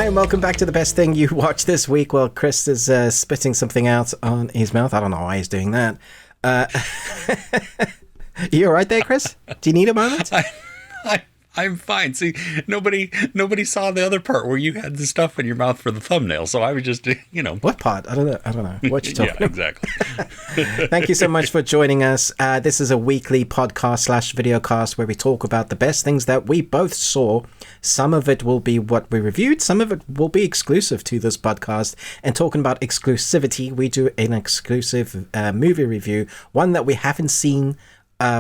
Hi, and welcome back to the best thing you watched this week. Well, Chris is spitting something out on his mouth. I don't know why he's doing that. You all right there, Chris? Do you need a moment? I'm fine. See, nobody saw the other part where you had the stuff in your mouth for the thumbnail. So I was just, What part? I don't know. What you talking about? Yeah, exactly. Thank you so much for joining us. This is a weekly podcast / videocast where we talk about the best things that we both saw. Some of it will be what we reviewed. Some of it will be exclusive to this podcast. And talking about exclusivity, we do an exclusive movie review, one that we haven't seen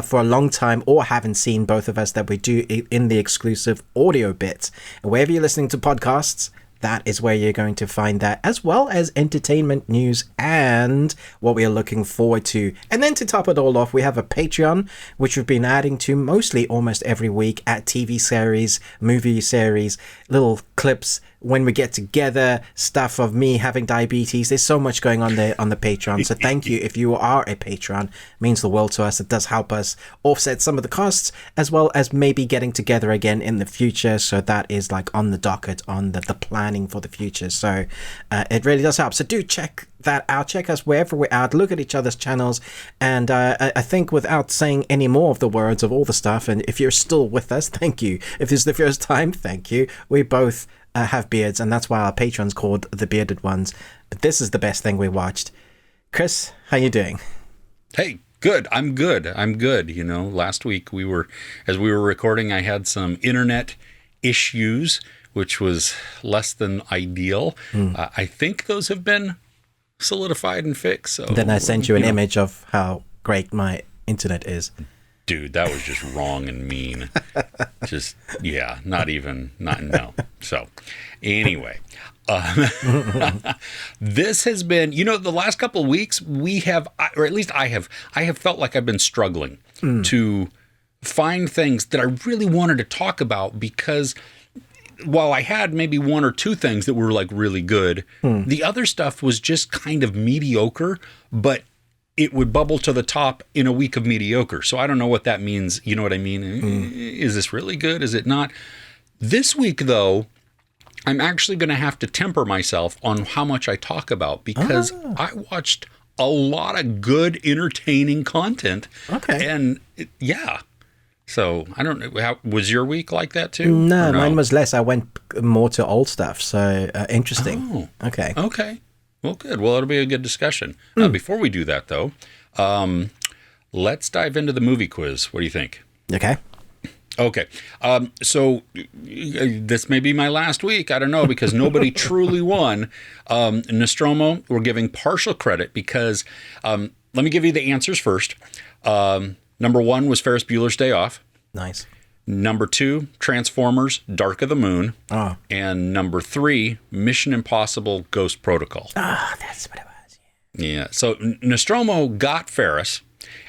for a long time, or haven't seen, both of us, that we do in the exclusive audio bit. And wherever you're listening to podcasts, that is where you're going to find that, as well as entertainment news and what we are looking forward to. And then to top it all off, we have a Patreon, which we've been adding to mostly almost every week, at TV series, movie series, little clips when we get together, stuff of me having diabetes. There's so much going on there on the Patreon. So thank you if you are a patron. It means the world to us. It does help us offset some of the costs, as well as maybe getting together again in the future. So that is like on the docket, on the planning for the future. So it really does help. So do check that out. Check us wherever we're out. Look at each other's channels. And I think, without saying any more of the words of all the stuff, and if you're still with us, thank you. If this is the first time, thank you. We both have beards, and that's why our patron's called the Bearded Ones. But this is the best thing we watched. Chris, how you doing? Hey, good. I'm good. Last week as we were recording, I had some internet issues, which was less than ideal. I think those have been solidified and fixed. So then I sent you an image of how great my internet is. Dude, that was just wrong and mean. Just, yeah, no. So, anyway, this has been, the last couple of weeks we have, or at least I have felt like I've been struggling to find things that I really wanted to talk about, because while I had maybe one or two things that were like really good, the other stuff was just kind of mediocre, but it would bubble to the top in a week of mediocre. So I don't know what that means. You know what I mean? Is this really good? Is it not? This week, though, I'm actually going to have to temper myself on how much I talk about, because I watched a lot of good, entertaining content. Okay. And yeah. So I don't know. Was your week like that too? No, mine was less. I went more to old stuff. So interesting. Oh, okay. Well, good. Well, it'll be a good discussion. Before we do that, though, let's dive into the movie quiz. What do you think? Okay. So this may be my last week. I don't know, because nobody truly won. Nostromo, we're giving partial credit because, let me give you the answers first. Number 1 was Ferris Bueller's Day Off. Nice. Number 2, Transformers, Dark of the Moon. Oh. And number 3, Mission Impossible, Ghost Protocol. That's what it was. Yeah. So Nostromo got Ferris,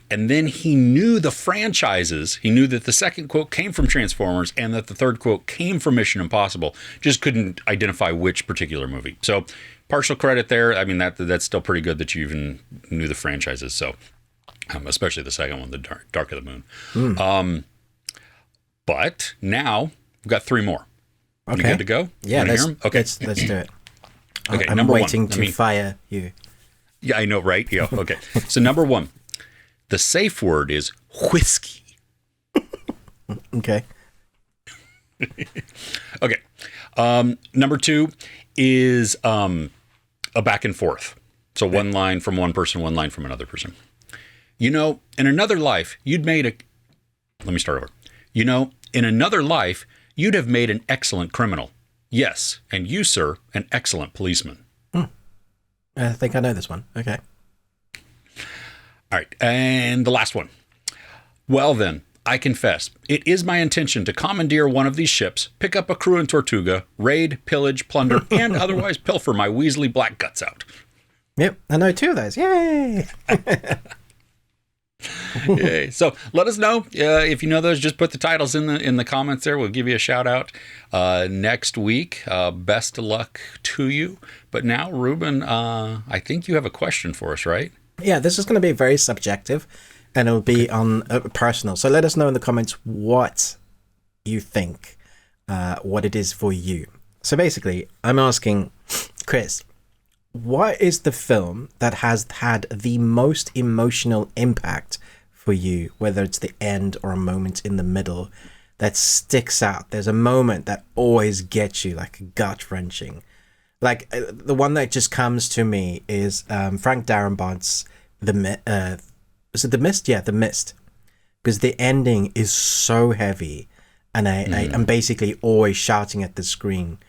and then he knew the franchises. He knew that the second quote came from Transformers and that the third quote came from Mission Impossible. Just couldn't identify which particular movie. So partial credit there. I mean, that's still pretty good that you even knew the franchises. So especially the second one, the Dark of the Moon. But now we've got 3 more. Okay. You good to go? Yeah, let's do it. Okay, I'm waiting to fire you. Yeah, I know, right? Yeah, okay. So number 1, the safe word is whiskey. Okay. Okay. Number 2 is a back and forth. So one line from one person, one line from another person. In another life, you'd made a... Let me start over. In another life, you'd have made an excellent criminal. Yes, and you, sir, an excellent policeman. I think I know this one. Okay. All right, and the last one. Well then, I confess, it is my intention to commandeer one of these ships, pick up a crew in Tortuga, raid, pillage, plunder, and otherwise pilfer my Weasley black guts out. Yep, I know 2 of those. Yay! Yay. So let us know if you know those. Just put the titles in the comments there. We'll give you a shout out next week. Best of luck to you. But now, Ruben, I think you have a question for us, right? Yeah, this is going to be very subjective, and it'll be on personal. So let us know in the comments what you think, what it is for you. So basically, I'm asking Chris, what is the film that has had the most emotional impact for you, whether it's the end or a moment in the middle that sticks out? There's a moment that always gets you, like gut-wrenching. Like, the one that just comes to me is Frank Darabont's is it The Mist? Yeah, The Mist. Because the ending is so heavy, and I'm basically always shouting at the screen.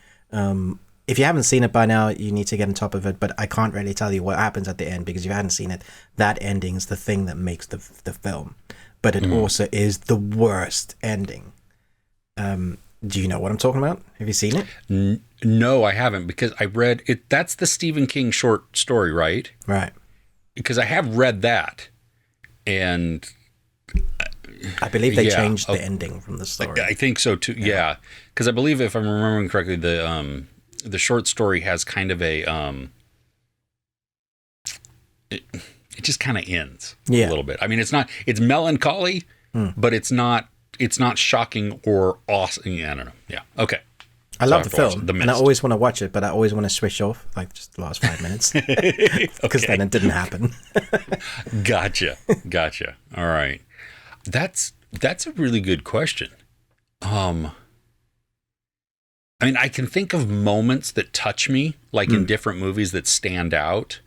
If you haven't seen it by now, you need to get on top of it, but I can't really tell you what happens at the end, because if you haven't seen it, that ending is the thing that makes the film. But it also is the worst ending. Do you know what I'm talking about? Have you seen it? No, I haven't, because I read it. That's the Stephen King short story, right? Right. Because I have read that, and I believe they changed the ending from the story. I think so too. Yeah, because I believe, if I'm remembering correctly, the short story has kind of a it just kind of ends a little bit. I mean, it's melancholy, but it's not shocking or awesome. I don't know. Yeah. Okay. I love the film, and I always want to watch it, but I always want to switch off, like just the last 5 minutes, because then it didn't happen. Gotcha. All right. That's a really good question. I mean, I can think of moments that touch me, like in different movies that stand out.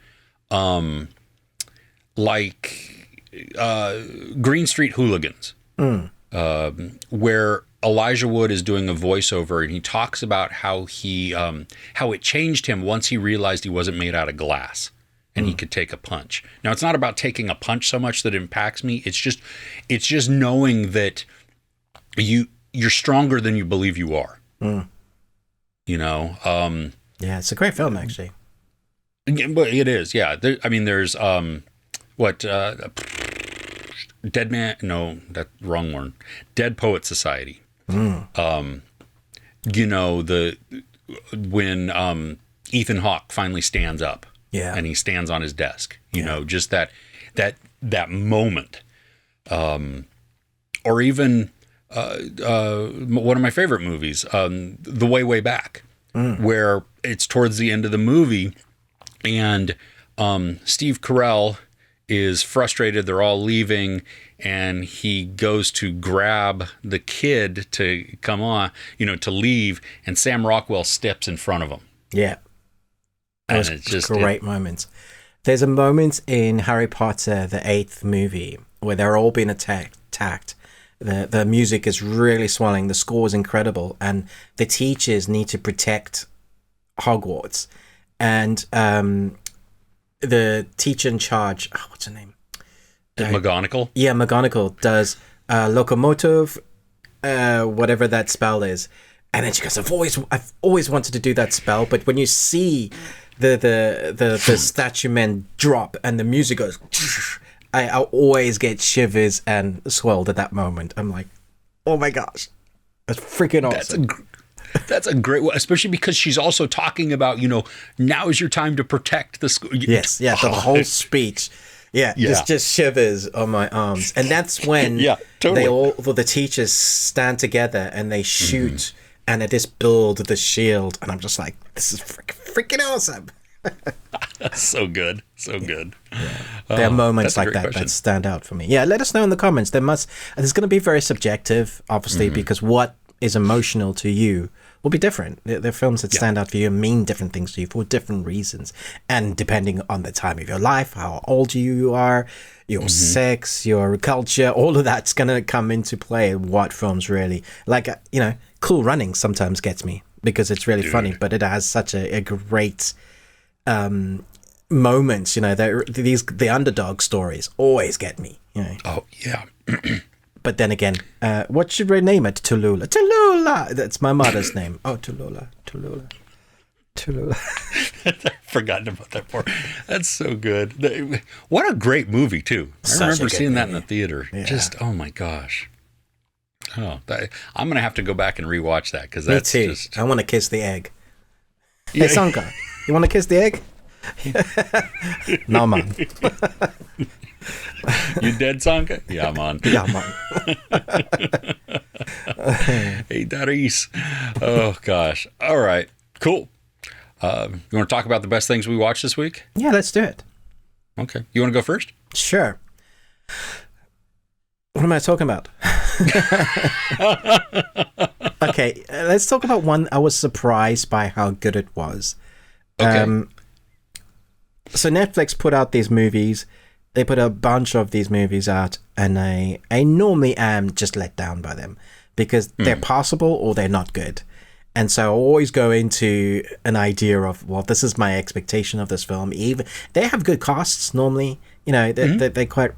Like Green Street Hooligans, where Elijah Wood is doing a voiceover, and he talks about how it changed him once he realized he wasn't made out of glass and he could take a punch. Now, it's not about taking a punch so much that impacts me. It's just knowing that you're stronger than you believe you are. You know? Yeah, it's a great film, actually. But it is, yeah. There's Dead Man? No, that wrong one. Dead Poet Society. You know, when Ethan Hawke finally stands up, and he stands on his desk. You know, just that moment, or even one of my favorite movies, The Way Back, where it's towards the end of the movie, and Steve Carell is frustrated. They're all leaving, and he goes to grab the kid to come on, to leave, and Sam Rockwell steps in front of him. Yeah. Those it's just great moments. There's a moment in Harry Potter, the 8th movie, where they're all being attacked. The music is really swelling. The score is incredible, and the teachers need to protect Hogwarts. And the teacher in charge, what's her name? McGonagall? Yeah, McGonagall does locomotive, whatever that spell is. And then she goes, I've always wanted to do that spell, but when you see the statue men drop and the music goes, I always get shivers and swelled at that moment. I'm like, oh my gosh, that's freaking awesome. That's a great one, especially because she's also talking about, now is your time to protect the school. Yes, yeah, the whole speech. Yeah. Just shivers on my arms. And that's when the teachers stand together and they shoot and they just build the shield. And I'm just like, this is freaking awesome. So good. So good. Yeah. There are moments like that that stand out for me. Yeah, let us know in the comments. It's going to be very subjective, obviously, because what is emotional to you will be different. There are films that stand out for you and mean different things to you for different reasons. And depending on the time of your life, how old you are, your sex, your culture, all of that's going to come into play. What films really, like, Cool Running sometimes gets me because it's really funny, but it has such a great moments, the underdog stories always get me. Oh, yeah. But then again, what should we name it? Tallulah. Tallulah! That's my mother's name. Oh, Tallulah. I've forgotten about that part. That's so good. What a great movie, too. I remember seeing that in the theater. Yeah. Just, oh my gosh. Oh, I'm going to have to go back and rewatch that, because that's Me too. I want to kiss the egg. Hey, Sanka, you want to kiss the egg? No, man. You dead, Sanka? Yeah, man. Yeah, man. Hey, Darius. Oh, gosh. All right. Cool. You want to talk about the best things we watched this week? Yeah, let's do it. Okay. You want to go first? Sure. What am I talking about? Okay, let's talk about one I was surprised by how good it was. Okay. So Netflix put out these movies. They put a bunch of these movies out, and I normally am just let down by them because they're passable or they're not good. And so I always go into an idea of, well, this is my expectation of this film. Even they have good casts normally, they're quite.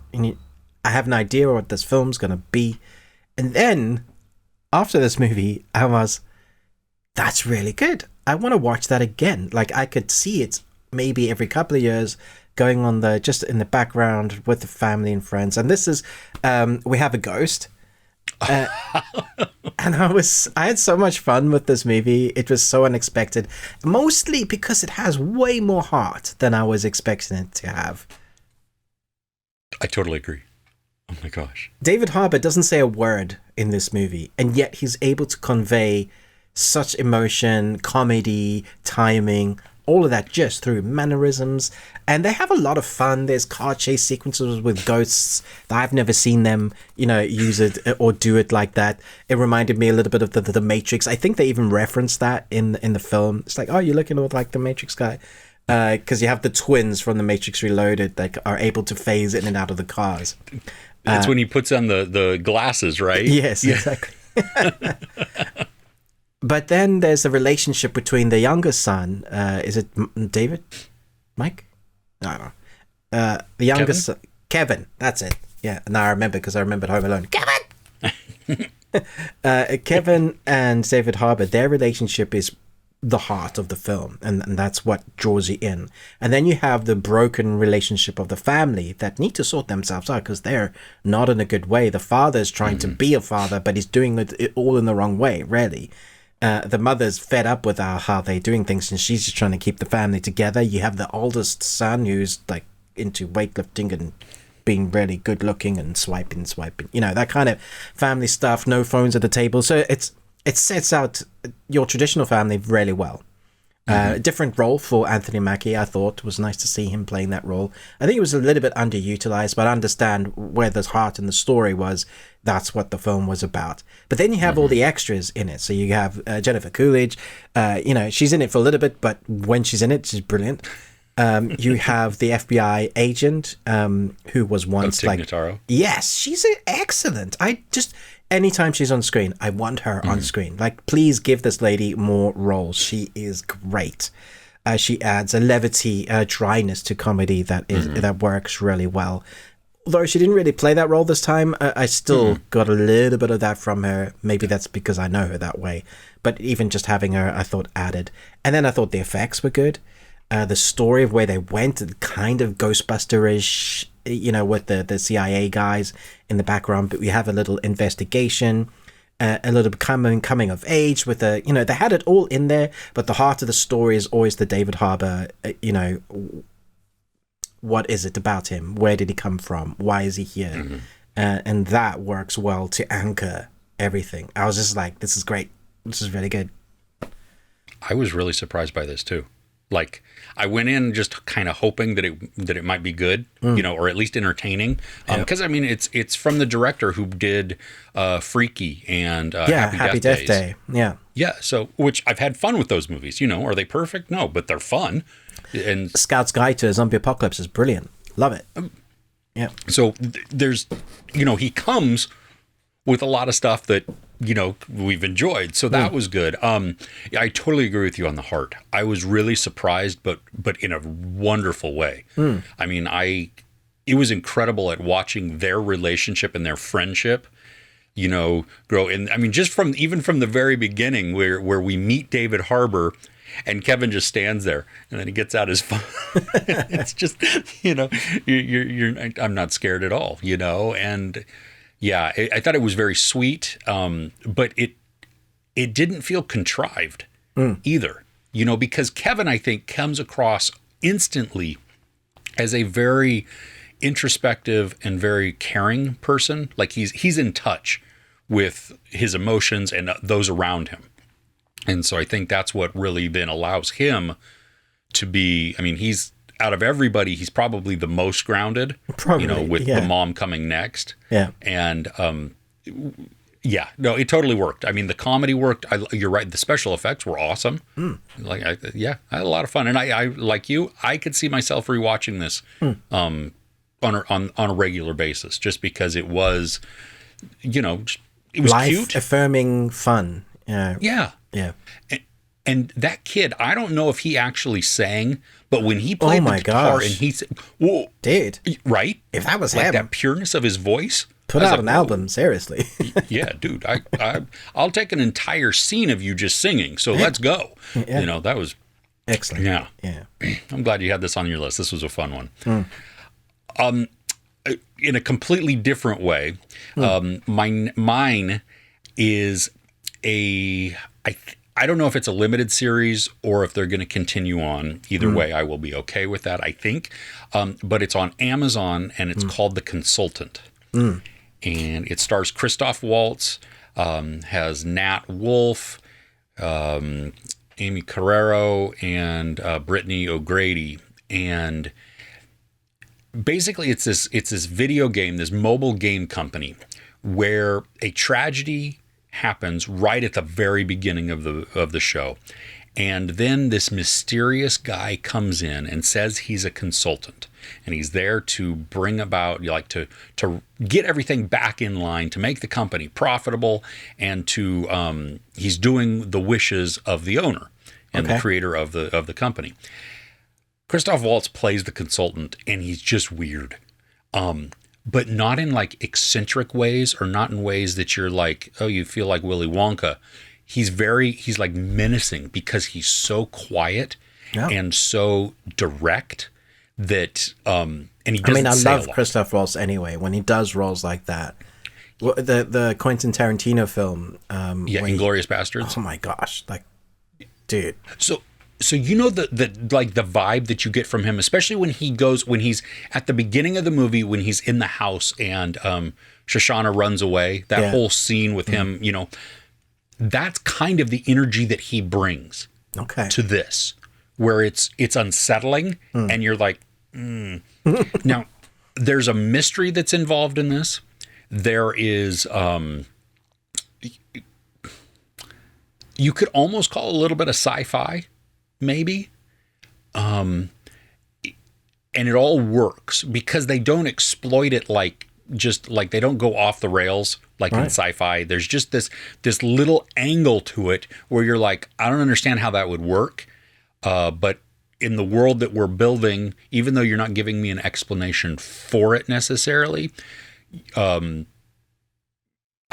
I have an idea of what this film's gonna be, and then after this movie, I was, that's really good. I want to watch that again. Like I could see it maybe every couple of years going on just in the background with the family and friends. And this is, We Have a Ghost. And I had so much fun with this movie. It was so unexpected, mostly because it has way more heart than I was expecting it to have. I totally agree. Oh my gosh. David Harbour doesn't say a word in this movie, and yet he's able to convey such emotion, comedy, timing, all of that just through mannerisms. And they have a lot of fun. There's car chase sequences with ghosts that I've never seen them, use it or do it like that. It reminded me a little bit of the Matrix. I think they even referenced that in the film. It's like, oh, you're looking like the Matrix guy. Because you have the twins from the Matrix Reloaded that are able to phase in and out of the cars. It's when he puts on the glasses, right? Yes, yeah. Exactly. But then there's a relationship between the younger son. Is it David? Mike? No, I don't know. The younger son. Kevin. That's it. Yeah. Now I remember because I remembered Home Alone. Kevin! Kevin and David Harbour, their relationship is the heart of the film, and that's what draws you in. And then you have the broken relationship of the family that need to sort themselves out because they're not in a good way. The father's trying to be a father, but he's doing it all in the wrong way, really. The mother's fed up with how they're doing things, and she's just trying to keep the family together. You have the oldest son who's like into weightlifting and being really good looking and swiping, that kind of family stuff. No phones at the table. So it sets out your traditional family really well. Different role for Anthony Mackie, I thought. It was nice to see him playing that role. I think it was a little bit underutilized, but I understand where the heart in the story was. That's what the film was about. But then you have all the extras in it. So you have Jennifer Coolidge. She's in it for a little bit, but when she's in it, she's brilliant. You have the FBI agent who was once like... Notaro. Yes, she's excellent. Anytime she's on screen, I want her on screen. Like, please give this lady more roles. She is great. She adds a levity, dryness to comedy that works really well. Although she didn't really play that role this time, I still got a little bit of that from her. Maybe that's because I know her that way. But even just having her, I thought added. And then I thought the effects were good. The story of where they went, kind of Ghostbuster-ish, with the CIA guys in the background, but we have a little investigation, a little coming of age with they had it all in there, but the heart of the story is always the David Harbour, what is it about him? Where did he come from? Why is he here? And that works well to anchor everything. I was just like, this is great. This is really good. I was really surprised by this too. Like, I went in just kind of hoping that it might be good, or at least entertaining. Because I mean, it's from the director who did Freaky and Happy Death Day. Yeah. So, which I've had fun with those movies. Are they perfect? No, but they're fun. And Scout's Guide to a Zombie Apocalypse is brilliant. Love it. Yeah. So there's, he comes with a lot of stuff that we've enjoyed. So that was good. I totally agree with you on the heart. I was really surprised, but in a wonderful way. I mean, it was incredible at watching their relationship and their friendship, grow. And I mean, just from the very beginning where we meet David Harbour and Kevin just stands there and then he gets out his phone. It's just, I'm not scared at all, and yeah, I thought it was very sweet, but it didn't feel contrived either, because Kevin, I think, comes across instantly as a very introspective and very caring person. Like he's in touch with his emotions and those around him. And so I think that's what really then allows him to be, I mean, he's out of everybody, he's probably the most grounded, Probably, with the mom coming next. Yeah. And, yeah, no, it totally worked. I mean, the comedy worked. You're right. The special effects were awesome. I had a lot of fun. And I like you, I could see myself rewatching this, on a regular basis, just because it was, it was Life cute, affirming fun. yeah. Yeah. And that kid, I don't know if he actually sang, but when he played my the guitar gosh. and he said, "Whoa, Dude, right?" if that was Like him, that pureness of his voice. put I was out like, an "Whoa." album, seriously. Yeah, dude, I'll take an entire scene of you just singing. So let's go. Yeah. That was Excellent. yeah. Yeah. I'm glad you had this on your list. This was a fun one. In a completely different way, mine is I don't know if it's a limited series or if they're going to continue on. Either way, I will be okay with that, I think. But it's on Amazon, and it's called The Consultant. And it stars Christoph Waltz, has Nat Wolff, Amy Carrero, and Brittany O'Grady. And basically it's this video game, this mobile game company, where a tragedy happens right at the very beginning of the show. And then this mysterious guy comes in and says he's a consultant, and he's there to bring about, to get everything back in line, to make the company profitable, and to he's doing the wishes of the owner and the creator of the company. Christoph Waltz plays the consultant, and he's just weird. But not in like eccentric ways, or not in ways that you're like, oh, you feel like Willy Wonka. He's like menacing because he's so quiet and so direct that, and he doesn't I say a love lot. Christoph Waltz anyway, when he does roles like that. Well, the Quentin Tarantino film. Inglourious Bastards. Oh my gosh. Like, dude. So the vibe that you get from him, especially when he's at the beginning of the movie, when he's in the house and Shoshana runs away, that whole scene with him, that's kind of the energy that he brings to this, where it's unsettling and you're like, Now, there's a mystery that's involved in this. There is, you could almost call it a little bit of sci-fi, maybe. And it all works because they don't exploit it just like they don't go off the rails like in sci-fi. There's just this little angle to it where you're like, I don't understand how that would work. But in the world that we're building, even though you're not giving me an explanation for it necessarily, I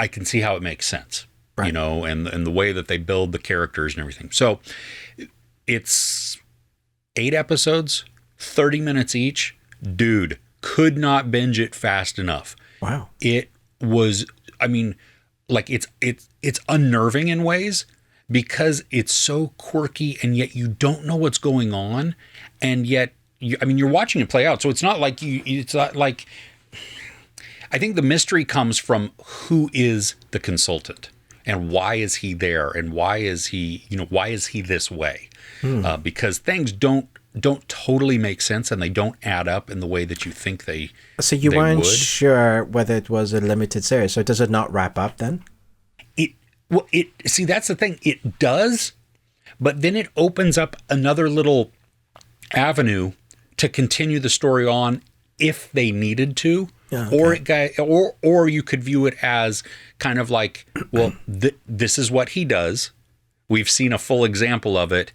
can see how it makes sense, and the way that they build the characters and everything. So it's 8 episodes, 30 minutes each. Dude, could not binge it fast enough. Wow. It was, it's unnerving in ways because it's so quirky, and yet you don't know what's going on. And yet, you're watching it play out. So it's not like I think the mystery comes from who is the consultant and why is he there, and why is he this way? Because things don't totally make sense, and they don't add up in the way that you think they. So you weren't sure whether it was a limited series. So does it not wrap up then? See, that's the thing. It does, but then it opens up another little avenue to continue the story on if they needed to. Or you could view it as kind of like, well, this is what he does. We've seen a full example of it,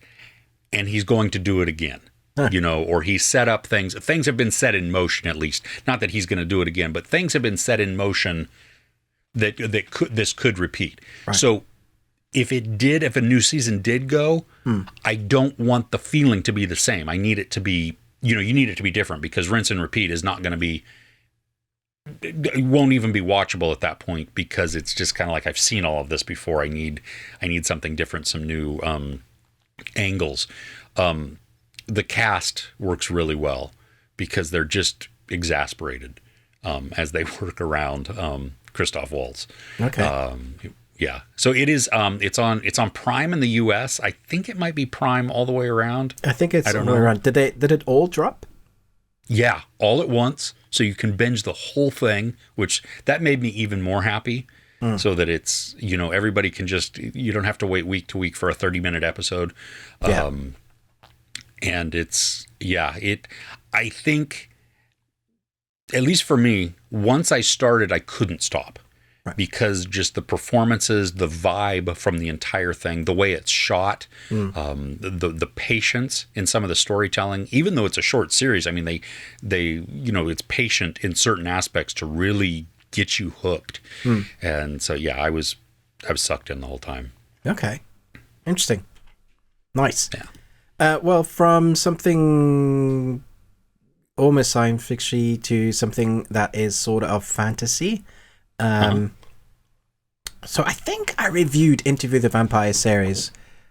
and he's going to do it again. Or he set up things. Things have been set in motion, at least. Not that he's going to do it again, but things have been set in motion that this could repeat. Right. So if a new season did go, I don't want the feeling to be the same. I need it to be, you need it to be different, because rinse and repeat is not going to be. It won't even be watchable at that point, because it's just kind of like, I've seen all of this before. I need something different, some new angles. The cast works really well because they're just exasperated as they work around Christoph Waltz. Okay. Yeah. So it is. It's on Prime in the U.S. I think it might be Prime all the way around. I think it's all the way around. Did it all drop? Yeah, all at once. So you can binge the whole thing, which that made me even more happy. So that it's, everybody can you don't have to wait week to week for a 30-minute episode. Yeah. And I think, at least for me, once I started, I couldn't stop. Right. Because just the performances, the vibe from the entire thing, the way it's shot, the patience in some of the storytelling, even though it's a short series, I mean, they it's patient in certain aspects to really get you hooked. And so, I was sucked in the whole time. Okay. Interesting. Nice. Yeah. Well, from something almost science fiction to something that is sort of fantasy. So I think I reviewed Interview the Vampire series.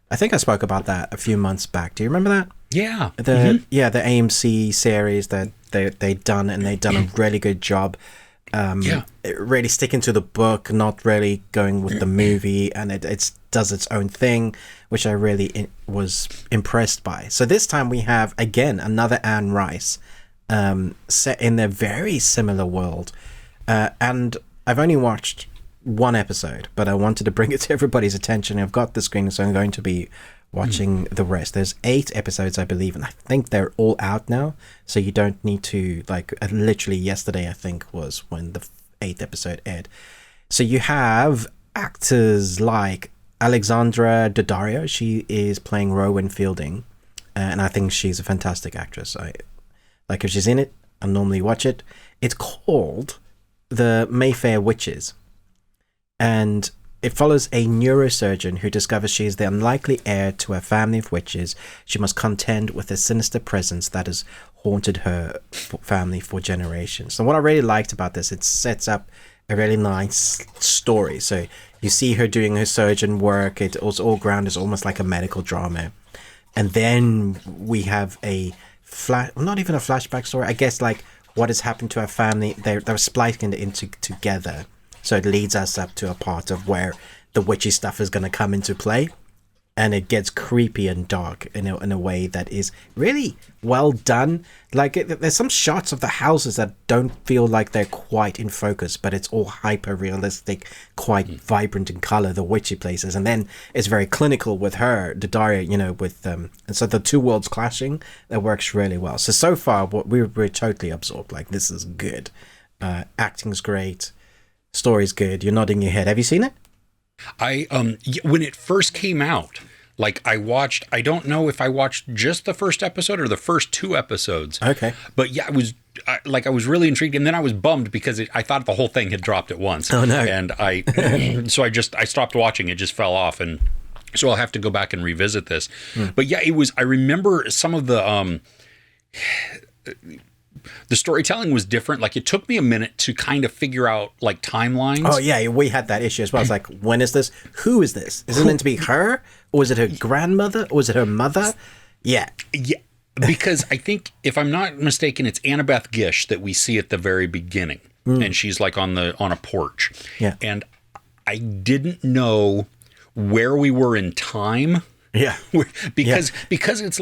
I think I spoke about that a few months back. Do you remember that? Yeah. The AMC series that they'd done, and they'd done a really good job. Really sticking to the book, not really going with the movie, and it does its own thing, which I really was impressed by. So this time we have, again, another Anne Rice, set in a very similar world. And I've only watched one episode, but I wanted to bring it to everybody's attention. I've got the screen, so I'm going to be watching the rest. There's 8 episodes, I believe, and I think they're all out now, so you don't need to, literally yesterday, I think, was when the 8th episode aired. So you have actors like Alexandra Daddario. She is playing Rowan Fielding, and I think she's a fantastic actress. If she's in it, I normally watch it. It's called The Mayfair Witches, and it follows a neurosurgeon who discovers she is the unlikely heir to a family of witches. She must contend with a sinister presence that has haunted her family for generations. So what I really liked about this, it sets up a really nice story. So you see her doing her surgeon work. It was all grounded, almost like a medical drama. And then we have a not even a flashback story, I guess, what has happened to her family. They're splicing it together. So it leads us up to a part of where the witchy stuff is going to come into play. And it gets creepy and dark in a way that is really well done. There's some shots of the houses that don't feel like they're quite in focus, but it's all hyper realistic, quite vibrant in color, the witchy places. And then it's very clinical with her, Daddario, with and so the two worlds clashing, that works really well. So far, we're totally absorbed. This is good. Acting's great. Story's good. You're nodding your head. Have you seen it? When it first came out, I don't know if I watched just the first episode or the first 2 episodes. Okay. But I was really intrigued, and then I was bummed because I thought the whole thing had dropped at once. Oh no. And so I stopped watching. It just fell off, and so I'll have to go back and revisit this. But I remember some of the storytelling was different. It took me a minute to kind of figure out timelines. Oh yeah, we had that issue as well. It's when is this? Who is this? Is it meant to be her? Or is it her grandmother? Or is it her mother? Yeah. Yeah. Because I think, if I'm not mistaken, it's Annabeth Gish that we see at the very beginning. And she's on a porch. Yeah. And I didn't know where we were in time. Yeah, because it's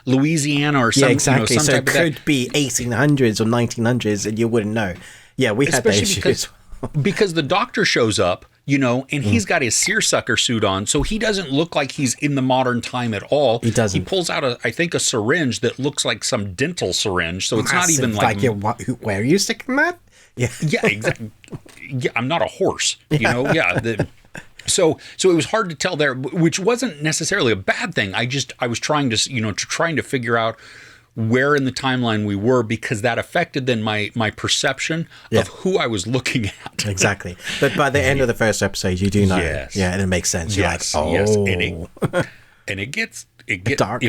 Louisiana or something. Yeah, exactly. Some so type it could be 1800s or 1900s, and you wouldn't know. Yeah, we had that issue. Because the doctor shows up, and he's got his seersucker suit on, so he doesn't look like he's in the modern time at all. He doesn't. He pulls out a syringe that looks like some dental syringe, so it's massive, not even where are you sticking that? Yeah, yeah, exactly. Yeah, I'm not a horse, So it was hard to tell there, which wasn't necessarily a bad thing. I was trying to figure out where in the timeline we were, because that affected then my perception of who I was looking at. Exactly. But by the end of the first episode, you do know. Yes. Yeah, and it makes sense. You're yes, oh. Yes. And it gets dark.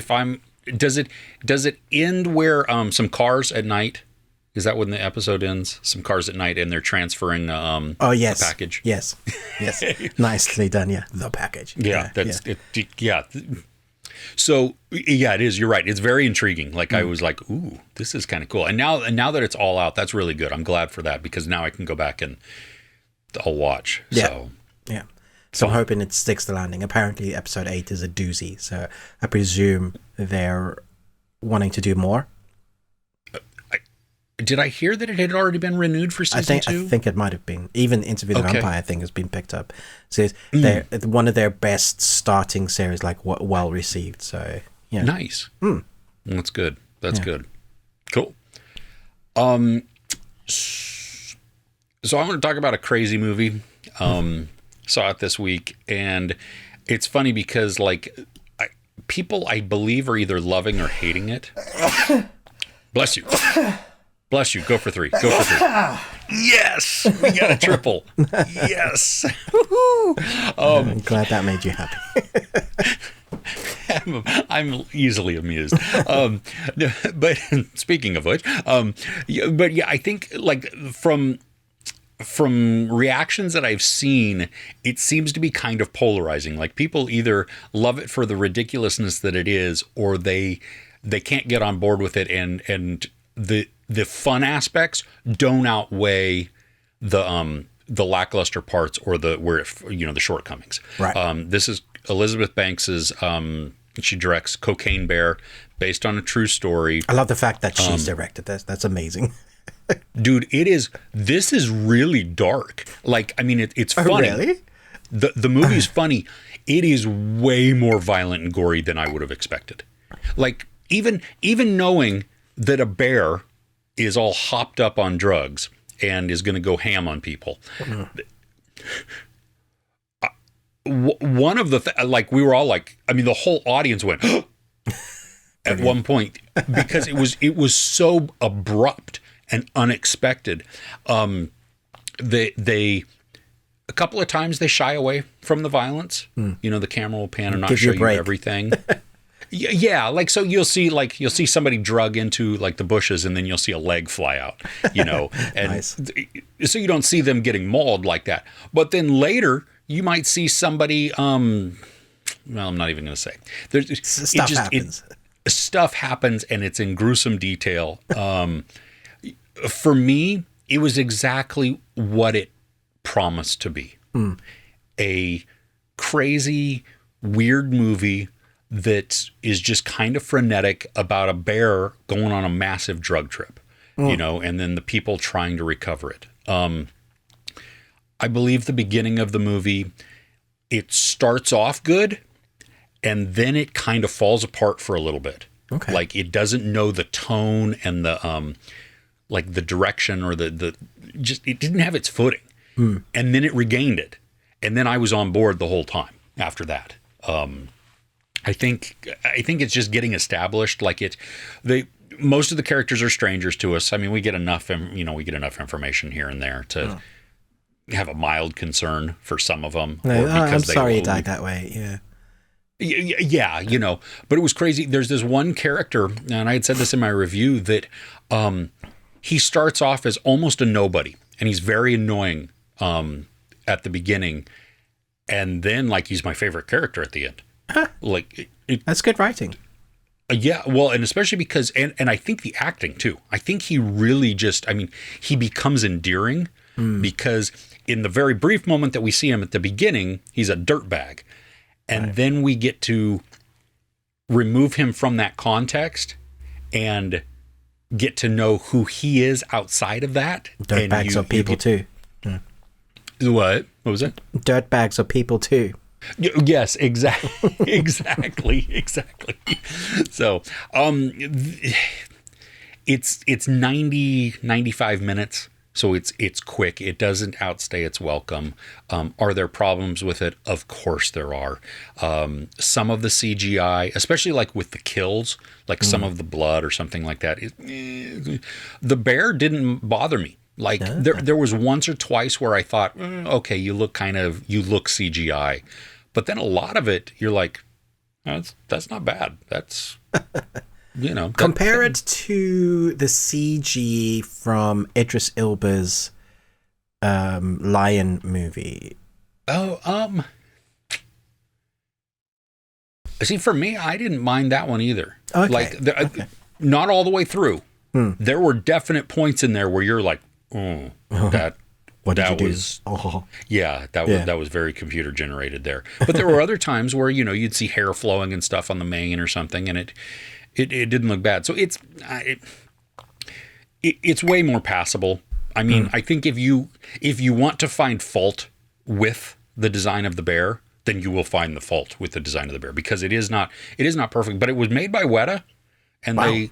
Does it end where some cars at night? Is that when the episode ends? Some cars at night, and they're transferring a package. Yes. Nicely done. Yeah, the package. Yeah, it. Yeah. So yeah, it is. You're right. It's very intriguing. I was like, ooh, this is kind of cool. And now that it's all out, that's really good. I'm glad for that, because now I can go back and I'll watch. Yeah. So. Yeah. So I'm hoping it sticks the landing. Apparently, episode 8 is a doozy, so I presume they're wanting to do more. Did I hear that it had already been renewed for season 2? I think it might have been. Even Interview the Vampire, I think, has been picked up. So they're one of their best starting series, like well received. So yeah, nice. That's good. That's good. Cool. So I want to talk about a crazy movie. Saw it this week, and it's funny because people, I believe, are either loving or hating it. Bless you. Bless you. Go for 3. Go for 3. Yes, we got a triple. Yes. I'm glad that made you happy. I'm easily amused. But speaking of which, I think from reactions that I've seen, it seems to be kind of polarizing. Like, people either love it for the ridiculousness that it is, or they can't get on board with it, and the fun aspects don't outweigh the lackluster parts or the shortcomings. Right. This is Elizabeth Banks's. She directs Cocaine Bear, based on a true story. I love the fact that she's directed this. That's amazing. Dude, this is really dark. Like, I mean, it's funny. Oh, really? The movie's funny. It is way more violent and gory than I would have expected. Like, even knowing that a bear is all hopped up on drugs and is going to go ham on people. One of the we were all like, I mean, the whole audience went at one point, because it was so abrupt and unexpected. They a couple of times they shy away from the violence. The camera will pan and not show you everything. Yeah, so you'll see somebody drug into the bushes, and then you'll see a leg fly out, and Nice. So you don't see them getting mauled like that. But then later you might see somebody. I'm not even going to say. Happens. Stuff happens, and it's in gruesome detail. For me, it was exactly what it promised to be. A crazy, weird movie that is just kind of frenetic about a bear going on a massive drug trip, and then the people trying to recover it. I believe the beginning of the movie, it starts off good, and then it kind of falls apart for a little bit. Okay. Like, it doesn't know the tone and the the direction, or it didn't have its footing. And then it regained it. And then I was on board the whole time after that. I think it's just getting established. Most of the characters are strangers to us. I mean, we get enough information here and there to have a mild concern for some of them. I'm sorry he died that way. Yeah. Yeah, but it was crazy. There's this one character, and I had said this in my review, that he starts off as almost a nobody, and he's very annoying at the beginning, and then he's my favorite character at the end. That's good writing. Yeah, well, and especially because, and I think the acting too. I think he really he becomes endearing because in the very brief moment that we see him at the beginning, he's a dirtbag. And then we get to remove him from that context and get to know who he is outside of that. Dirtbags are people too. Yeah. What was it? Dirtbags are people too. Yes, exactly. exactly. So, it's 95 minutes. So it's quick. It doesn't outstay its welcome. Are there problems with it? Of course there are. Some of the CGI, especially with the kills, some of the blood or something like that. The bear didn't bother me. There was once or twice where I thought, okay, you look CGI, but then a lot of it, you're like, that's not bad. That's compare it to the CG from Idris Elba's Lion movie. See, for me, I didn't mind that one either. Okay. Not all the way through. There were definite points in there where you're like, that What did that you do? was Oh, that was very computer generated there. But there were other times where you'd see hair flowing and stuff on the mane or something, and it didn't look bad. So it's way more passable. I mean, I think if you want to find fault with the design of the bear, then you will find the fault with the design of the bear, because it is not perfect. But it was made by Weta, and wow. they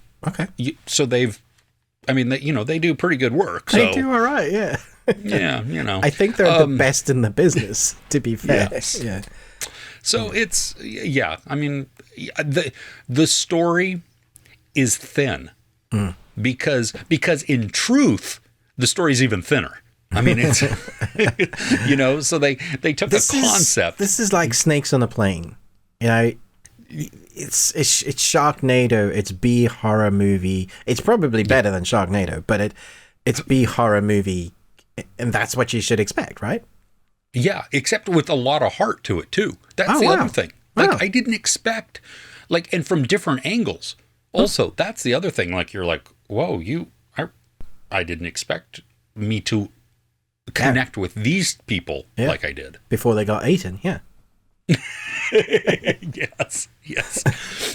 do pretty good work. They do all right, yeah. Yeah, I think they're the best in the business, to be fair. Yes. Yeah. So I mean, the story is thin because in truth, the story's even thinner. I mean, it's, so they took a concept. This is like Snakes on a Plane. It's Sharknado. It's B horror movie. It's probably better than Sharknado, but it's B horror movie, and that's what you should expect, right? Yeah, except with a lot of heart to it too. That's the other thing. Like, I didn't expect, and from different angles. Also, that's the other thing. Like, you're like, whoa, I didn't expect me to connect with these people like I did before they got eaten. Yeah. yes.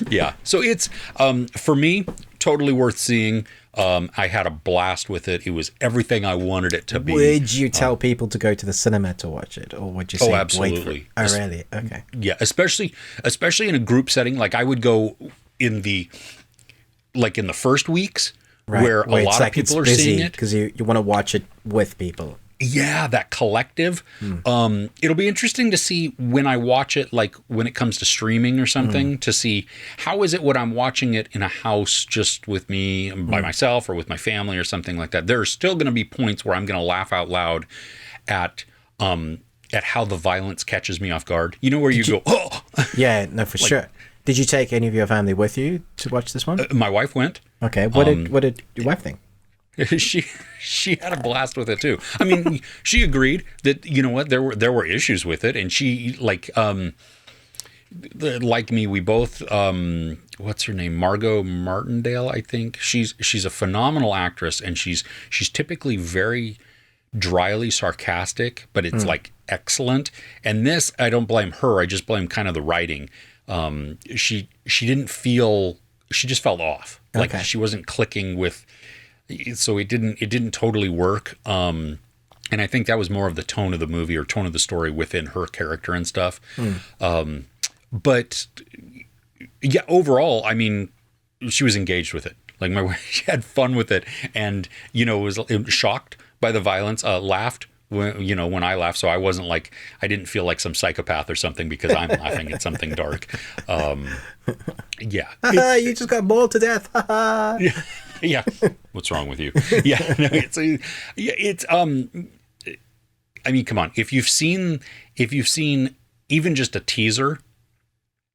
Yeah. So it's, for me, totally worth seeing. I had a blast with it. It was everything I wanted it to be. Would you tell people to go to the cinema to watch it, or would you say absolutely. Wait for it? Oh, really? Okay. Yeah, especially in a group setting. Like, I would go in the first weeks, where a lot of people are seeing it, because you want to watch it with people. Yeah, that collective. It'll be interesting to see when I watch it, like when it comes to streaming or something, to see how is it when I'm watching it in a house just with me by myself, or with my family or something like that. There are still going to be points where I'm going to laugh out loud at how the violence catches me off guard. Where you go, oh! Yeah, no, for sure. Did you take any of your family with you to watch this one? My wife went. Okay, what did your wife think? She had a blast with it too. I mean, she agreed that there were issues with it, and she like me. We both what's her name, Margot Martindale, I think. She's a phenomenal actress, and she's typically very dryly sarcastic, but it's like excellent. And this, I don't blame her. I just blame kind of the writing. She just felt off. Like, she wasn't clicking with. So it didn't totally work. And I think that was more of the tone of the movie, or tone of the story within her character and stuff. But yeah, overall, I mean, she was engaged with it. Like, my wife, she had fun with it, and was shocked by the violence. Laughed when I laughed, so I wasn't like, I didn't feel like some psychopath or something because I'm laughing at something dark. Yeah, you just got mauled to death. Yeah. What's wrong with you? Yeah. No, it's I mean, come on. If you've seen even just a teaser,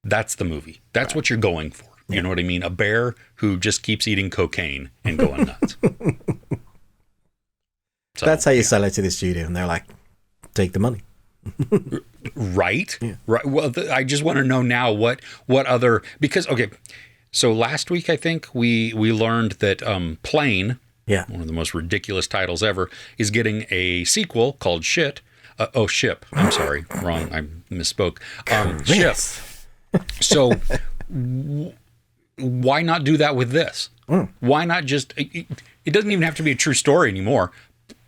that's the movie. That's what you're going for. You know what I mean? A bear who just keeps eating cocaine and going nuts. So, that's how you sell it to the studio, and they're like, take the money. Right? Yeah. Right. Well, I just want to know now what other, because, okay, so last week, I think we learned that Plane, one of the most ridiculous titles ever, is getting a sequel called Ship. I'm sorry. Wrong. I misspoke. Ship. So why not do that with this? Why not just, it doesn't even have to be a true story anymore.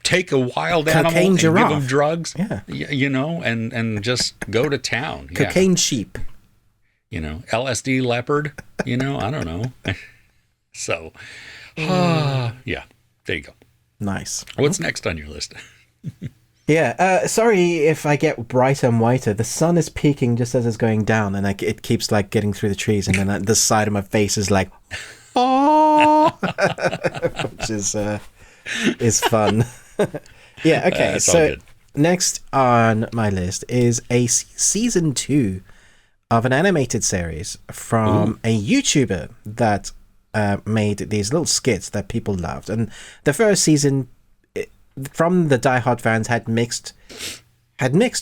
Take a wild animal and giraffe. Give them drugs, and just go to town. Cocaine sheep. LSD leopard, I don't know. So, yeah, there you go. Nice. What's next on your list? Yeah, sorry if I get brighter and whiter. The sun is peaking just as it's going down, and it keeps getting through the trees, and then the side of my face is like, oh, which is fun. Yeah, okay. So next on my list is a season 2 of an animated series from a YouTuber that made these little skits that people loved. And the first season, from the diehard fans, had mixed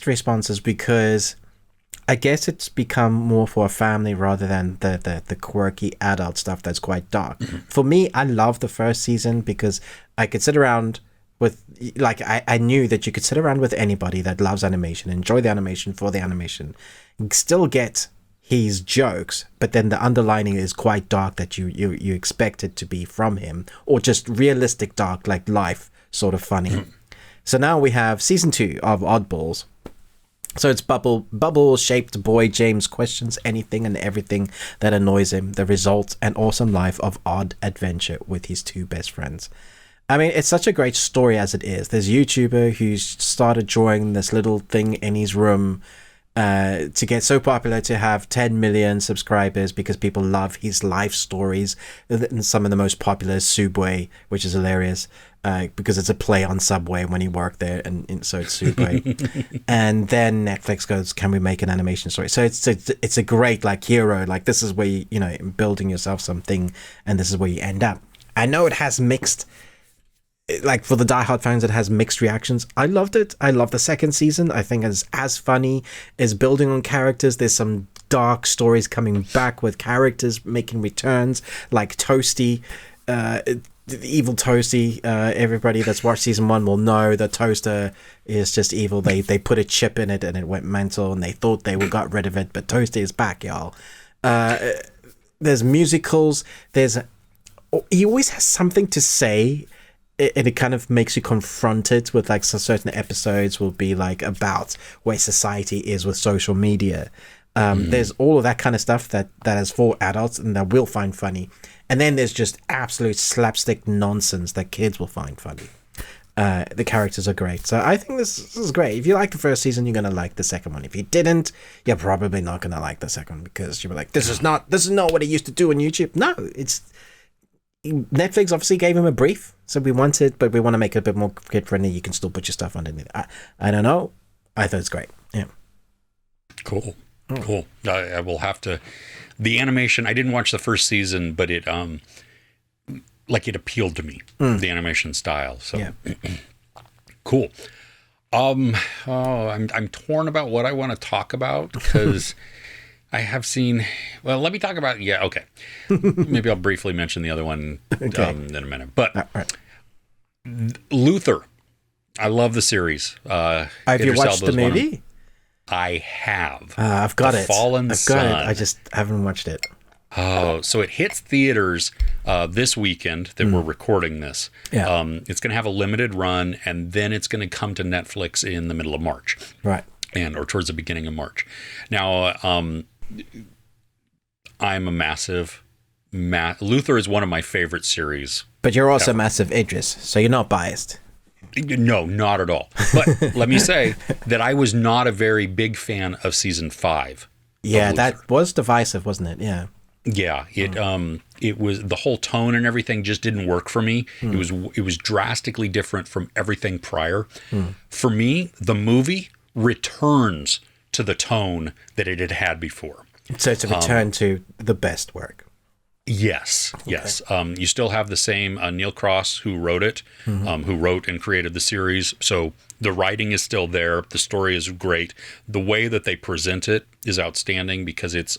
responses, because I guess it's become more for a family rather than the quirky adult stuff that's quite dark. For me, I love the first season because I could sit around with like I knew that you could sit around with anybody that loves animation, enjoy the animation for the animation, still get his jokes, but then the underlining is quite dark that you expect it to be from him, or just realistic dark, like life sort of funny. So now we have season 2 of Oddballs. So it's bubble-shaped boy James questions anything and everything that annoys him. The result, an awesome life of odd adventure with his 2 best friends. I mean, it's such a great story as it is. There's a YouTuber who's started drawing this little thing in his room to get so popular to have 10 million subscribers because people love his life stories. And some of the most popular is Subway, which is hilarious because it's a play on Subway when he worked there, and so it's Subway. And then Netflix goes, can we make an animation story? So it's a great like hero, like this is where you know, building yourself something, and this is where you end up. I know it has mixed, like for the diehard fans, it has mixed reactions. I loved it. I love the second season. I think it's as funny, as building on characters. There's some dark stories coming back with characters making returns, like Toasty, the evil Toasty. Everybody that's watched season 1 will know that Toaster is just evil. They put a chip in it and it went mental, and they thought they got rid of it, but Toasty is back, y'all. There's musicals. He always has something to say. And it kind of makes you confronted with like, so certain episodes will be like about where society is with social media. There's all of that kind of stuff that is for adults and that we'll find funny. And then there's just absolute slapstick nonsense that kids will find funny. The characters are great. So I think this is great. If you like the first season, you're going to like the second one. If you didn't, you're probably not going to like the second one because you'll be like, this is not what it used to do on YouTube. No, Netflix obviously gave him a brief, so we want to make it a bit more kid friendly. You can still put your stuff underneath. I don't know. I thought it's great. Yeah. Cool. I will have to. The animation. I didn't watch the first season, but it it appealed to me. The animation style. So yeah. Cool. I'm torn about what I want to talk about because. I have seen. Well, let me talk about. Yeah, okay. Maybe I'll briefly mention the other one in a minute. But right. Luther, I love the series. Have you watched the movie? I have. I've got it. Fallen Sun. I just haven't watched it. Oh, so it hits theaters this weekend that we're recording this. Yeah. It's going to have a limited run, and then it's going to come to Netflix in the middle of March. Right. Or towards the beginning of March. Now, I'm a massive Luther is one of my favorite series. But you're also massive Idris, so you're not biased. No, not at all. But let me say that I was not a very big fan of season 5. Yeah, that was divisive, wasn't it? Yeah. Yeah, it was, the whole tone and everything just didn't work for me. It was drastically different from everything prior. For me, the movie returns to the tone that it had had before. So it's a return to the best work. Yes, okay. Yes. You still have the same Neil Cross who wrote it, who wrote and created the series. So the writing is still there. The story is great. The way that they present it is outstanding because it's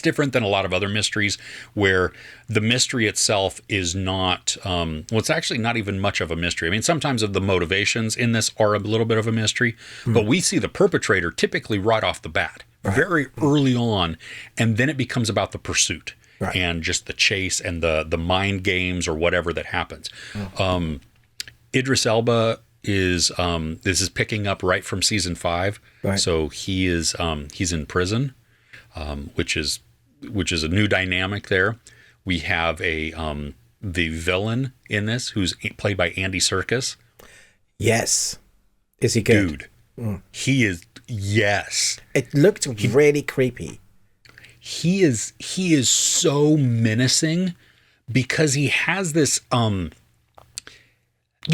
different than a lot of other mysteries where the mystery itself is not, it's actually not even much of a mystery. I mean, sometimes of the motivations in this are a little bit of a mystery, but we see the perpetrator typically right off the bat, very early on, and then it becomes about the pursuit and just the chase and the mind games or whatever that happens. Idris Elba is, this is picking up right from season 5. Right. So he's in prison. Which is a new dynamic there. We have the villain in this who's played by Andy Serkis. Yes. Is he good? Dude, he is. Yes. It looked really creepy. He is so menacing because he has this, he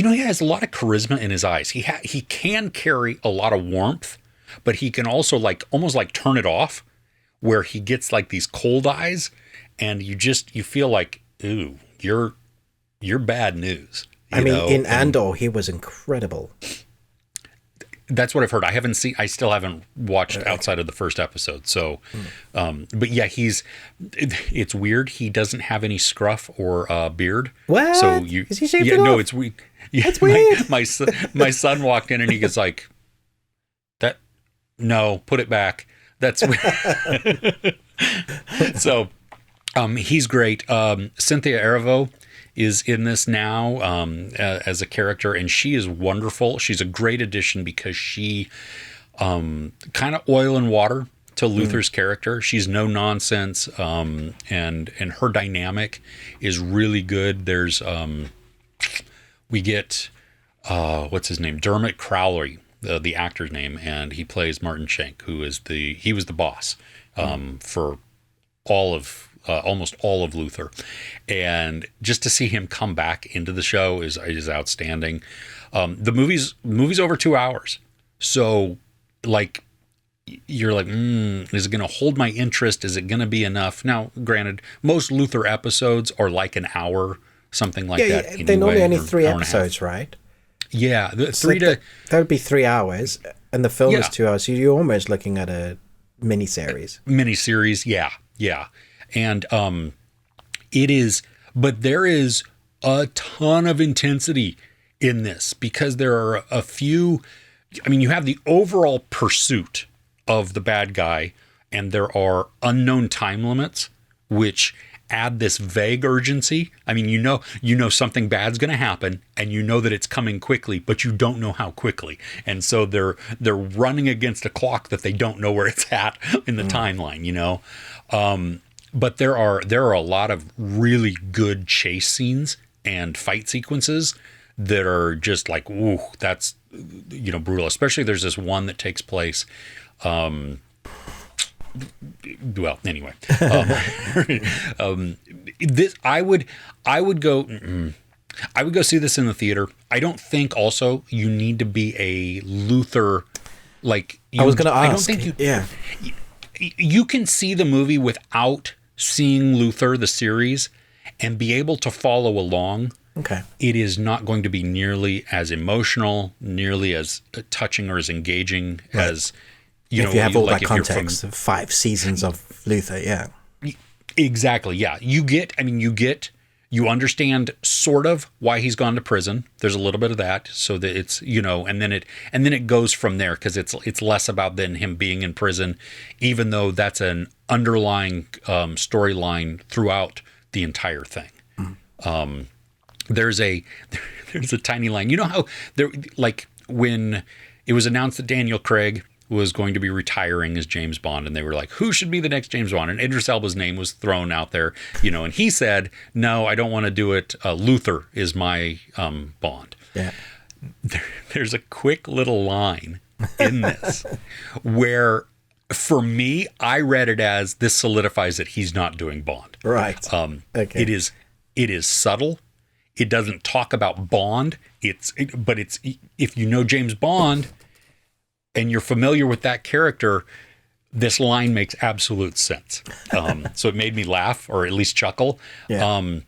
has a lot of charisma in his eyes. He can carry a lot of warmth, but he can also almost turn it off, where he gets these cold eyes, and you feel like, ooh, you're bad news. In Andor, he was incredible. That's what I've heard. I still haven't watched outside of the first episode. So, but yeah, it's weird. He doesn't have any scruff or beard. What? So Is he shaved it no, off? it's weird. Yeah, That's weird. My son walked in and he goes like, no, put it back. That's weird. So, he's great. Cynthia Erivo is in this now as a character, and she is wonderful. She's a great addition because she kind of oil and water to Luther's character. She's no nonsense, and her dynamic is really good. There's we get what's his name, Dermot Crowley, the actor's name, and he plays Martin Schenk, who is he was the boss for all of almost all of Luther, and just to see him come back into the show is outstanding. The movie's over 2 hours, so like you're like, is it going to hold my interest? Is it going to be enough? Now, granted, most Luther episodes are like an hour, something like that. Yeah, anyway, they're normally only 3 hour and a half. episodes, right? Yeah, So that would be 3 hours, and the film is Yeah. 2 hours. So you're almost looking at a miniseries. Miniseries, yeah. And it is, but there is a ton of intensity in this because there are a few, I mean, you have the overall pursuit of the bad guy, and there are unknown time limits, which add this vague urgency. I mean, you know something bad's going to happen, and you know that it's coming quickly, but you don't know how quickly. And so they're running against a clock that they don't know where it's at in the timeline, you know. But there are a lot of really good chase scenes and fight sequences that are just like, ooh, that's, you know, brutal. Especially there's this one that takes place. Well, anyway, this I would go see this in the theater. I don't think also you need to be a Luther like. I was going to ask. I don't think you can see the movie without seeing Luther the series and be able to follow along. Okay. It is not going to be nearly as emotional, nearly as touching or as engaging as. If you have all that context of 5 seasons of Luther, yeah. Exactly, yeah. You understand sort of why he's gone to prison. There's a little bit of that, so that it's, you know, and then it goes from there because it's less about then him being in prison, even though that's an underlying storyline throughout the entire thing. There's a tiny line. You know how there, like when it was announced that Daniel Craig was going to be retiring as James Bond, and they were like, who should be the next James Bond? And Idris Elba's name was thrown out there, you know, and he said, no, I don't want to do it. Luther is my Bond. Yeah. There's a quick little line in this where, for me, I read it as this solidifies that he's not doing Bond. Right. Okay. It is subtle. It doesn't talk about Bond. But if you know James Bond and you're familiar with that character, this line makes absolute sense. So it made me laugh, or at least chuckle. Yeah.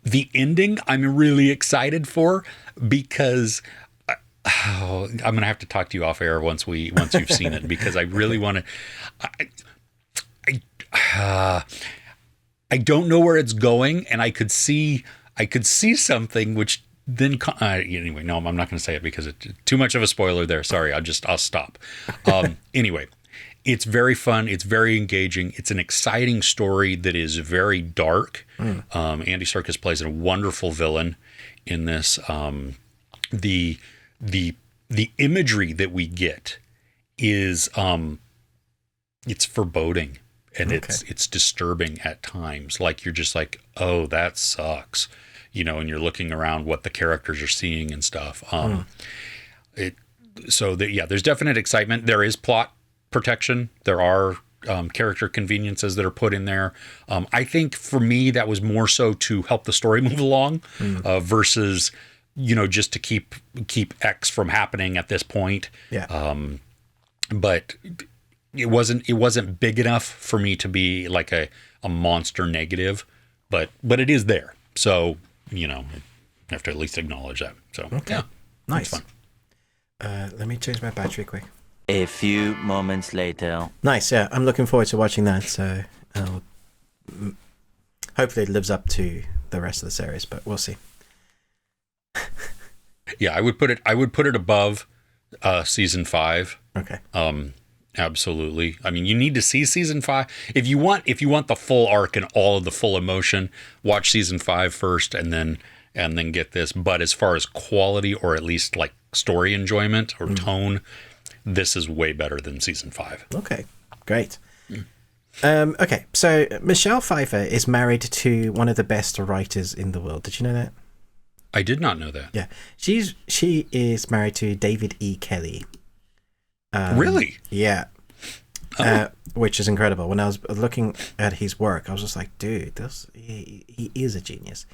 The ending I'm really excited for because I'm going to have to talk to you off air once you've seen it, because I really want to. I don't know where it's going, and I could see something which. Then anyway, no, I'm not going to say it because it's too much of a spoiler there. Sorry, I'll stop. Anyway, it's very fun. It's very engaging. It's an exciting story that is very dark. Andy Serkis plays a wonderful villain in this. The imagery that we get is it's foreboding, and it's disturbing at times. Like you're just like, oh, that sucks. You know, and you're looking around what the characters are seeing and stuff. There's definite excitement. There is plot protection. There are character conveniences that are put in there. I think for me, that was more so to help the story move along versus, you know, just to keep X from happening at this point. Yeah. But it wasn't big enough for me to be like a monster negative, but it is there. So, you know, you have to at least acknowledge that. So, okay. yeah, Nice. fun. Let me change my battery quick. A few moments later. Nice, yeah. I'm looking forward to watching that. So hopefully it lives up to the rest of the series, but we'll see. Yeah, I would put it above season 5. Okay. Absolutely. I mean, you need to see season 5 if you want the full arc and all of the full emotion. Watch season 5 first, and then get this. But as far as quality, or at least like story enjoyment or tone, this is way better than season 5. Okay, great. Okay, so Michelle Pfeiffer is married to one of the best writers in the world. Did you know that? I did not know that. Yeah, she is married to David E. Kelly. Really? Yeah. Which is incredible. When I was looking at his work, I was just like, dude, he is a genius.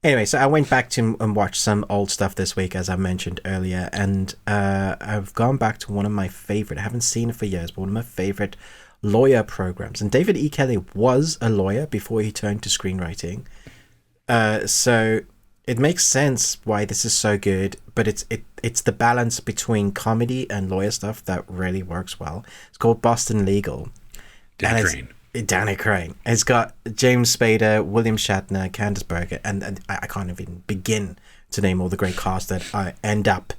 Anyway, so I went back to and watched some old stuff this week, as I mentioned earlier, and I've gone back to one of my favorite, I haven't seen it for years, but one of my favorite lawyer programs. And David E. Kelly was a lawyer before he turned to screenwriting. So it makes sense why this is so good, but it's the balance between comedy and lawyer stuff that really works well. It's called Boston Legal. Danny Crane. It's got James Spader, William Shatner, Candice Bergen, and I can't even begin to name all the great cast that end up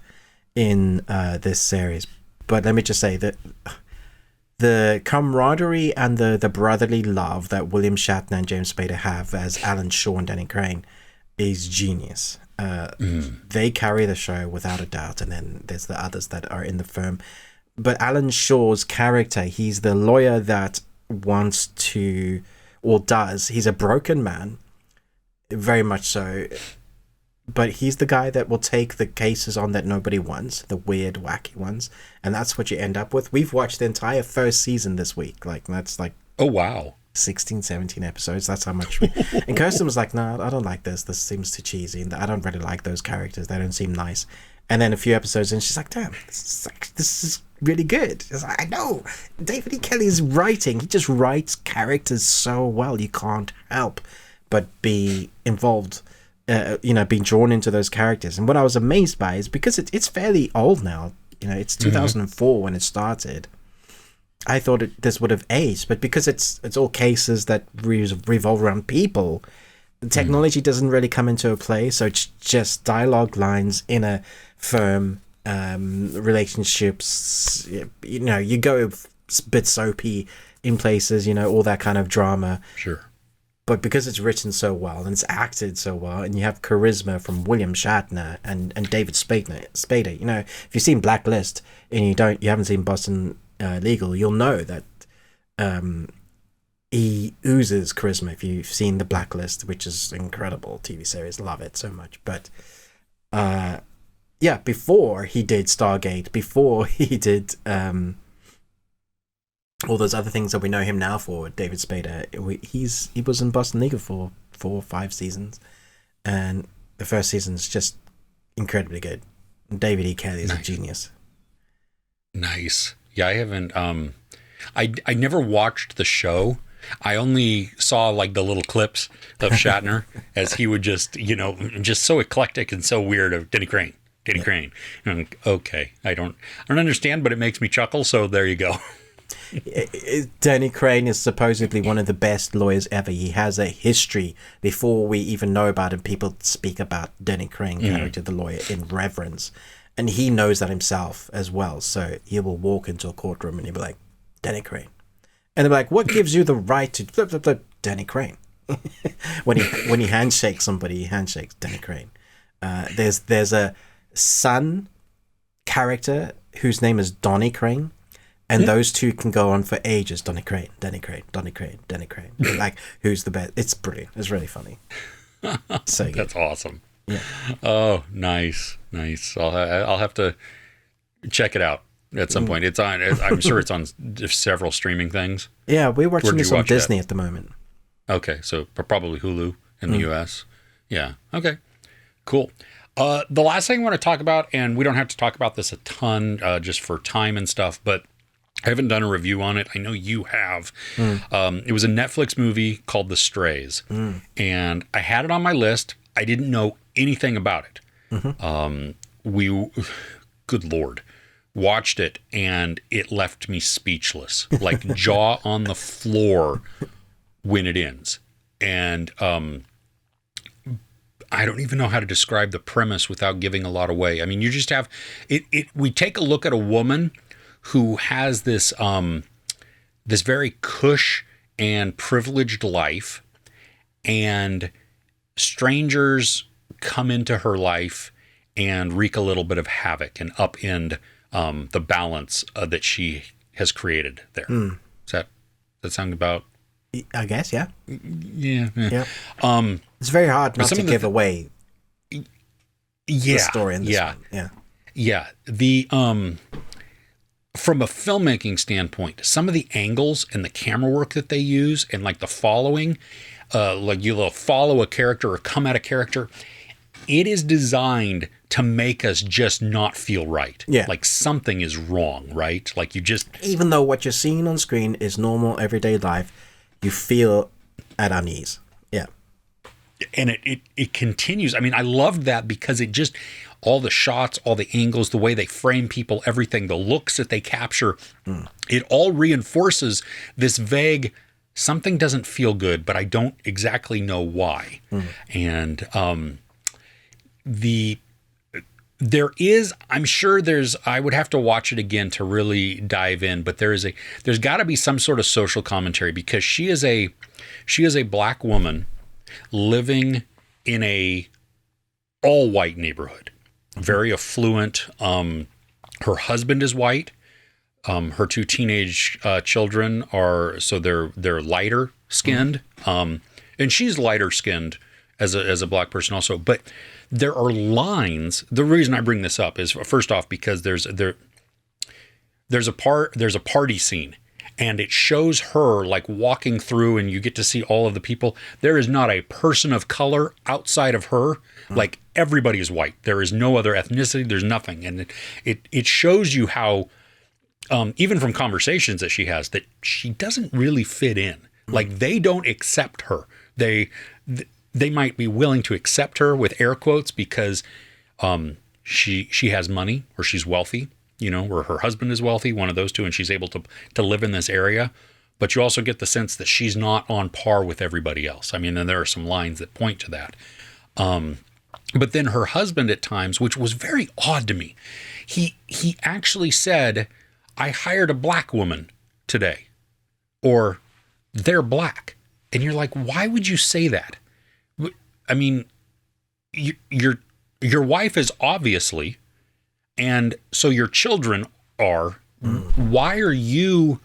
in this series. But let me just say that the camaraderie and the brotherly love that William Shatner and James Spader have as Alan Shaw and Danny Crane is genius. They carry the show without a doubt, and then there's the others that are in the firm. But Alan Shaw's character, he's the lawyer that wants to, or does, he's a broken man, very much so, but he's the guy that will take the cases on that nobody wants, the weird, wacky ones, and that's what you end up with. We've watched the entire first season this week. Like, that's like, oh wow, 16, 17 episodes. That's how much and Kirsten was like, no, I don't like this seems too cheesy, and I don't really like those characters, they don't seem nice. And then a few episodes in, she's like, damn, this is really good. I know David E. Kelly's writing, he just writes characters so well, you can't help but be involved, being drawn into those characters. And what I was amazed by is because it's fairly old now, it's 2004 when it started. I thought this would have aged, but because it's all cases that revolve around people, the technology doesn't really come into play, so it's just dialogue lines in a firm, relationships, you go a bit soapy in places, all that kind of drama. Sure. But because it's written so well and it's acted so well, and you have charisma from William Shatner and David Spader, if you've seen Blacklist and you haven't seen Boston Legal, you'll know that he oozes charisma. If you've seen The Blacklist, which is an incredible TV series, love it so much. But before he did Stargate, before he did all those other things that we know him now for, David Spader, he was in Boston Legal for 4 or 5 seasons, and the first season is just incredibly good. David E. Kelly is a genius. Nice. Yeah, I haven't. I never watched the show. I only saw like the little clips of Shatner as he would just so eclectic and so weird of Danny Crane. And I'm like, okay, I don't understand, but it makes me chuckle. So there you go. Danny Crane is supposedly one of the best lawyers ever. He has a history before we even know about him. People speak about Danny Crane, character, the lawyer, in reverence. And he knows that himself as well. So he will walk into a courtroom and he'll be like, Danny Crane. And they're like, what gives you the right to flip, flip, flip, Danny Crane? when he handshakes somebody, he handshakes Danny Crane. There's a son character whose name is Donnie Crane. And those two can go on for ages. Donnie Crane, Danny Crane, Donnie Crane, Danny Crane. Like, who's the best? It's brilliant. It's really funny. So good. That's awesome. Yeah. Oh, nice. I'll have to check it out at some point. It's on. I'm sure it's on several streaming things. Yeah, we're watching this on Disney at the moment. Okay, so probably Hulu in the US. Yeah. Okay. Cool. The last thing I want to talk about, and we don't have to talk about this a ton, just for time and stuff, but I haven't done a review on it. I know you have. It was a Netflix movie called The Strays, and I had it on my list. I didn't know anything about it. Good Lord. watched it and it left me speechless, like jaw on the floor when it ends. And I don't even know how to describe the premise without giving a lot away. I mean, you just have it. We take a look at a woman who has this this very cush and privileged life, and strangers come into her life and wreak a little bit of havoc and upend the balance that she has created there. Does that sound about? I guess, yeah. Yeah. It's very hard not to give away the story in this one. Yeah. The from a filmmaking standpoint, some of the angles and the camera work that they use, and like the following, like you'll follow a character or come at a character, it is designed to make us just not feel right. Yeah. Like something is wrong, right? Like you just... Even though what you're seeing on screen is normal, everyday life, you feel at unease. Yeah. And it continues. I mean, I loved that because it just... all the shots, all the angles, the way they frame people, everything, the looks that they capture, it all reinforces this vague, something doesn't feel good, but I don't exactly know why. And I'm sure I would have to watch it again to really dive in, but there's got to be some sort of social commentary, because she is a black woman living in a all white neighborhood. Very affluent. Her husband is white. Her two teenage children they're lighter skinned. And she's lighter skinned as a black person also. But there are lines. The reason I bring this up is, first off, because there's a party scene, and it shows her like walking through, and you get to see all of the people. There is not a person of color outside of her. Like, everybody is white. There is no other ethnicity. There's nothing. And it shows you how, even from conversations that she has, that she doesn't really fit in. Like, they don't accept her. They might be willing to accept her with air quotes because she has money, or she's wealthy, or her husband is wealthy, one of those two, and she's able to live in this area. But you also get the sense that she's not on par with everybody else. I mean, and there are some lines that point to that. But then her husband at times, which was very odd to me, he actually said, "I hired a black woman today," or "they're black." And you're like, why would you say that? I mean, your wife is obviously, and so your children are. Why are you?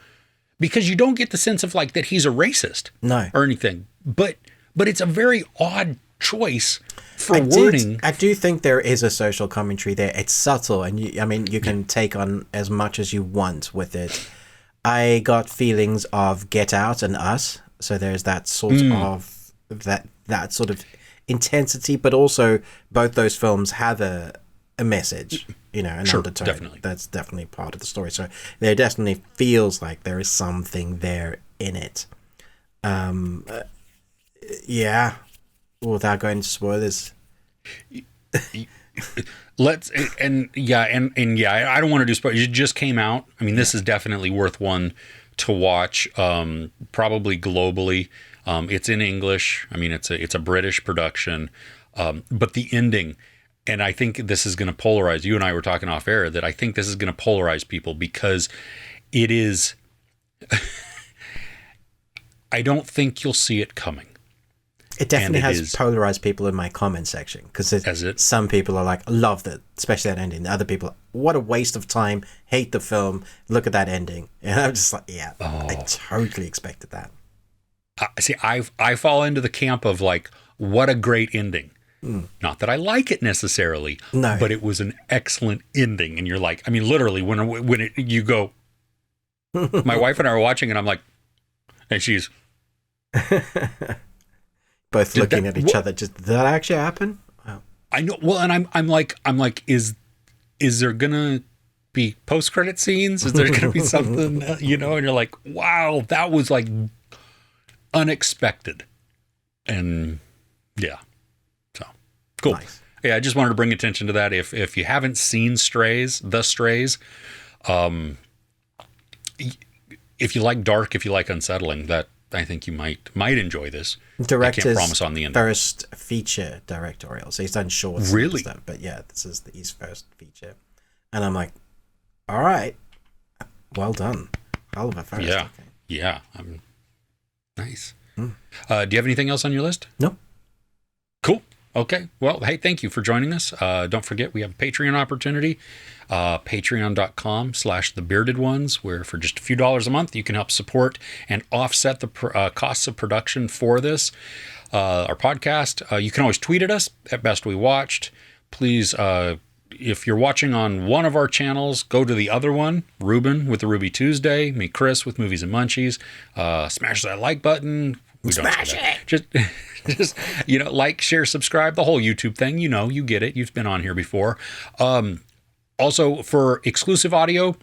Because you don't get the sense of like that he's a racist, no, or anything. But it's a very odd choice for wording. I do think there is a social commentary there. It's subtle, and you can take on as much as you want with it. I got feelings of Get Out and Us, so there's that sort of that sort of intensity, but also both those films have a message, an undertone. Definitely. That's definitely part of the story. So there definitely feels like there is something there in it. Yeah. Without going into spoilers. I don't want to do spoilers. It just came out. I mean, this is definitely worth one to watch, probably globally. It's in English. I mean, it's a British production, but the ending, and I think this is going to polarize. You and I were talking off air that I think this is going to polarize people, because it is. I don't think you'll see it coming. It definitely has polarized people in my comment section, because some people are like, loved it, especially that ending. Other people, what a waste of time, hate the film, look at that ending. And I'm just like, I totally expected that. See, I fall into the camp of like, what a great ending. Not that I like it necessarily, no, but it was an excellent ending. And you're like, I mean, literally, when you go, my wife and I are watching it, I'm like, and she's both looking at each other. Just, did that actually happen? Wow. I know. Well, and I'm like, is there gonna be post-credit scenes? Is there gonna be something? And you're like, wow, that was like unexpected. And yeah, so cool. Nice. Yeah, I just wanted to bring attention to that. If you haven't seen The Strays, If you like dark, if you like unsettling, that I think you might enjoy this. Director's I can't promise on the end. first feature directorial. So he's done shorts Really? and stuff. But yeah, this is his first feature. And I'm like, all right, well done. Hell of a first. Yeah. Okay. Yeah. Nice. Do you have anything else on your list? No. Cool. Okay. Well, hey, thank you for joining us. Don't forget, we have a Patreon opportunity, patreon.com/thebeardedones, where for just a few dollars a month, you can help support and offset the costs of production for this, our podcast. You can always tweet at us at Best We Watched. Please, if you're watching on one of our channels, go to the other one, Ruben with the Ruby Tuesday, me, Chris with Movies and Munchies. Smash that like button. We don't Smash say that. it. Just like, share, subscribe, the whole YouTube thing. You get it. You've been on here before. Also, for exclusive audio,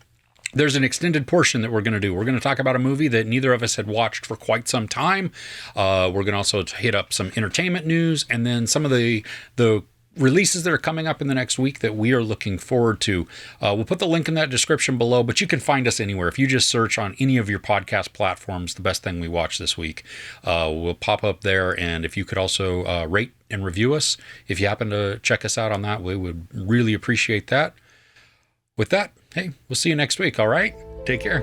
there's an extended portion that we're going to do. We're going to talk about a movie that neither of us had watched for quite some time. We're going to also hit up some entertainment news and then some of the releases that are coming up in the next week that we are looking forward to. We'll put the link in that description below, but you can find us anywhere. If you just search on any of your podcast platforms, The Best Thing We Watched This Week, will pop up there. And if you could also rate and review us, if you happen to check us out on that, we would really appreciate that. With that, hey, we'll see you next week. All right? Take care.